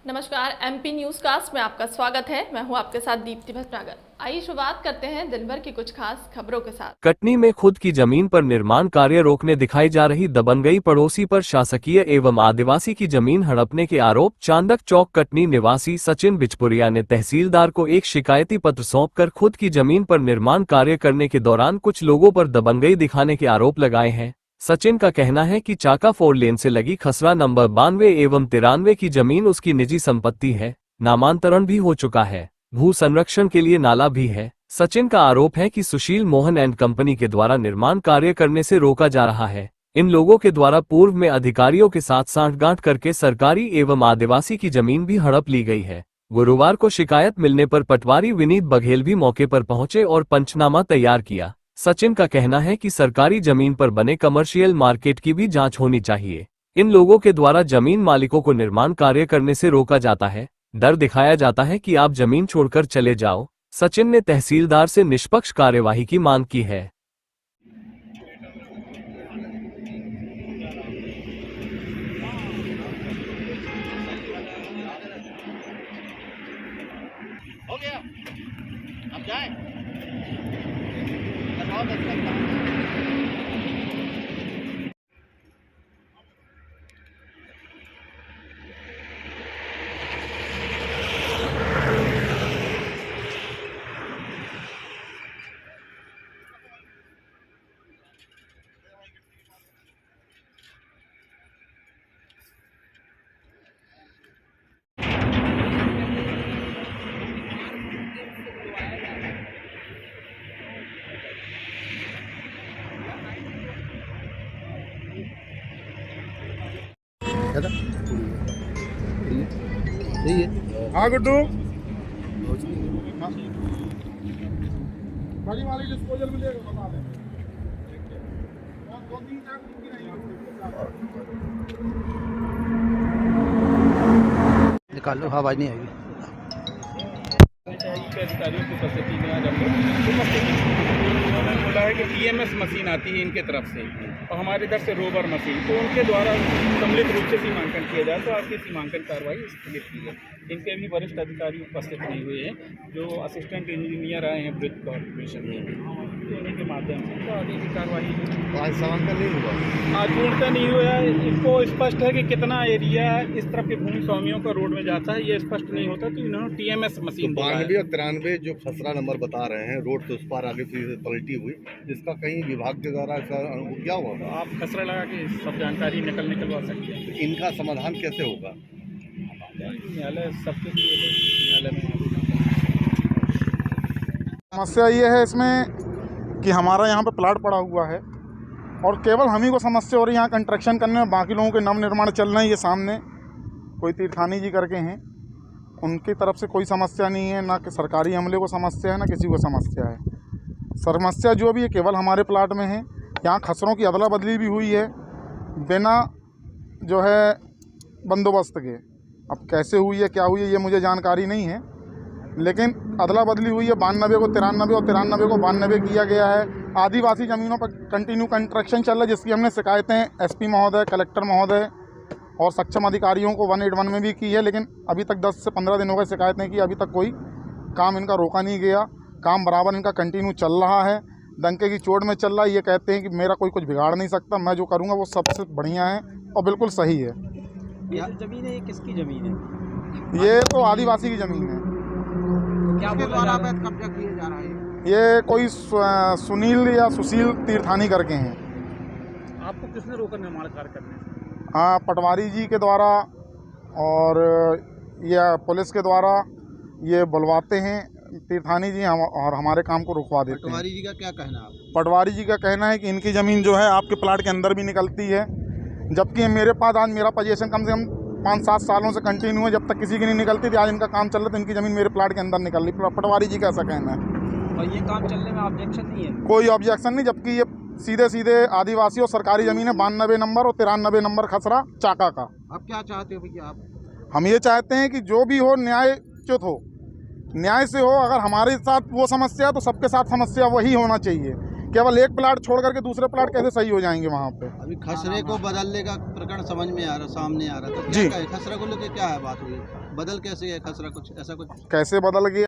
नमस्कार, MP news cast में आपका स्वागत है। मैं हूं आपके साथ दीप्ति भटनागर। आइए शुरुआत करते हैं दिन भर की कुछ खास खबरों के साथ। कटनी में खुद की जमीन पर निर्माण कार्य रोकने दिखाई जा रही दबंगई पड़ोसी पर शासकीय एवं आदिवासी की जमीन हड़पने के आरोप। चांदक चौक कटनी निवासी सचिन बिचपुरिया ने तहसीलदार को एक शिकायती पत्र सौंपकर खुद की जमीन पर निर्माण कार्य करने के दौरान कुछ लोगों पर दबंगई दिखाने के आरोप लगाए हैं। सचिन का कहना है कि चाका 4 लेन से लगी खसरा नंबर 92 एवं 93 की जमीन उसकी निजी संपत्ति है। नामांतरण भी हो चुका है। भू संरक्षण के लिए नाला भी है। सचिन का आरोप है कि सुशील मोहन एंड कंपनी के द्वारा निर्माण कार्य करने से रोका जा रहा है। इन लोगों के द्वारा पूर्व में अधिकारियों के साथ सांठगांठ करके सरकारी एवं आदिवासी की जमीन भी हड़प ली गई है। गुरुवार को शिकायत मिलने पर पटवारी विनीत बघेल भी मौके पर पहुंचे और पंचनामा तैयार किया। सचिन का कहना है कि सरकारी जमीन पर बने कमर्शियल मार्केट की भी जांच होनी चाहिए। इन लोगों के द्वारा जमीन मालिकों को निर्माण कार्य करने से रोका जाता है। डर दिखाया जाता है कि आप जमीन छोड़कर चले जाओ। सचिन ने तहसीलदार से निष्पक्ष कार्यवाही की मांग की है। हो गया, अब जाए। हाँ गुड्डू, बड़ी वाली डिस्पोजल में लेगा, बता दें। और 2-3 टैंक की नहीं निकाल लो, आवाज नहीं आएगी। अधिकारियों की उपस्थिति में आज हम लोग उन्होंने बोला है कि ईएमएस मशीन आती है इनके तरफ से और हमारे इधर से रोवर मशीन, तो उनके द्वारा सम्मिलित रूप से सीमांकन किया जाए। तो आपकी सीमांकन कार्रवाई स्थगित की है। इनके भी वरिष्ठ अधिकारी उपस्थित नहीं हुए हैं, जो असिस्टेंट इंजीनियर आए हैं ब्रिज कॉर्पोरेशन में, तो उन्हीं के माध्यम से तो आगे की कार्रवाई। आज सीमांकन नहीं हुआ, आज पूर्णतः नहीं हुआ है। इनको स्पष्ट है कि कितना एरिया इस तरफ के भूमि स्वामियों का रोड में जाता है, ये स्पष्ट नहीं होता, तो इन्होंने टीएमएस मशीन 92 और 93 जो खसरा नंबर बता रहे हैं, रोड से उस पार आगे से पलटी हुई, इसका कहीं विभाग के द्वारा क्या हुआ? तो आप खसरा लगा के सब जानकारी निकलवा सकते हैं। इनका समाधान कैसे होगा? न्यायालय सबके लिए न्यायालय में। समस्या ये है इसमें कि हमारा यहाँ पे प्लाट पड़ा हुआ है और केवल हम ही को समस्या हो रही है यहाँ कंस्ट्रक्शन करने में। बाकी लोगों के नव निर्माण चल रहे हैं। ये सामने कोई तीर्थानी जी करके हैं, उनकी तरफ से कोई समस्या नहीं है, ना कि सरकारी अमले को समस्या है, ना किसी को समस्या है। समस्या जो भी है केवल हमारे प्लाट में है। यहाँ खसरों की अदला बदली भी हुई है बिना जो है बंदोबस्त के। अब कैसे हुई है, क्या हुई है, ये मुझे जानकारी नहीं है, लेकिन अदला बदली हुई है। 92 को 93 और 93 को 92 किया गया है। आदिवासी ज़मीनों पर कंटिन्यू कंस्ट्रक्शन चल रहा है, जिसकी हमने शिकायतें एसपी महोदय, कलेक्टर महोदय और सक्षम अधिकारियों को 181 में भी की है, लेकिन अभी तक 10 से 15 दिन हो गए शिकायतें की। अभी तक कोई काम इनका रोका नहीं गया। काम बराबर इनका कंटिन्यू चल रहा है, डंके की चोट में चल रहा है। ये कहते हैं कि मेरा कोई कुछ बिगाड़ नहीं सकता, मैं जो करूँगा वो सबसे बढ़िया है और बिल्कुल सही है। जमीन है, ये किसकी जमीन है? ये तो आदिवासी की ज़मीन है। तो क्या बोला जा रहा है? कब्जा किया जा रहा है? ये कोई सुनील या सुशील तीर्थानी करके हैं। आपको किसने रोका निर्माण कार्य करने से? हाँ, पटवारी जी के द्वारा और या पुलिस के द्वारा ये बुलवाते हैं तीर्थानी जी, हम और हमारे काम को रुकवा देते हैं। पटवारी जी का क्या कहना है? पटवारी जी का कहना है कि इनकी ज़मीन जो है आपके प्लाट के अंदर भी निकलती है, जबकि मेरे पास आज मेरा पोजीशन कम से कम 5-7 सालों से कंटिन्यू है। जब तक किसी की नहीं निकलती थी, आज इनका काम चल रहा था, इनकी ज़मीन मेरे प्लाट के अंदर निकल रही। पटवारी जी का ऐसा कहना है। और ये काम चलने में ऑब्जेक्शन नहीं है? कोई ऑब्जेक्शन नहीं, जबकि ये सीधे सीधे आदिवासी और सरकारी ज़मीन है। 92 नंबर और 93 नंबर खसरा चाका का। आप क्या चाहते हो भैया? आप हम ये चाहते हैं कि जो भी हो न्यायच्युत हो, न्याय से हो। अगर हमारे साथ वो समस्या है तो सबके साथ समस्या वही होना चाहिए, केवल एक प्लाट छोड़ करके दूसरे प्लाट कैसे सही हो जाएंगे वहाँ पे? अभी खसरे को बदलने का प्रकरण समझ में आ रहा, सामने आ रहा, तो जी। क्या कहे, खसरा को लेकर क्या है बात हुई, बदल कैसे है खसरा, कुछ ऐसा कुछ कैसे बदल गया?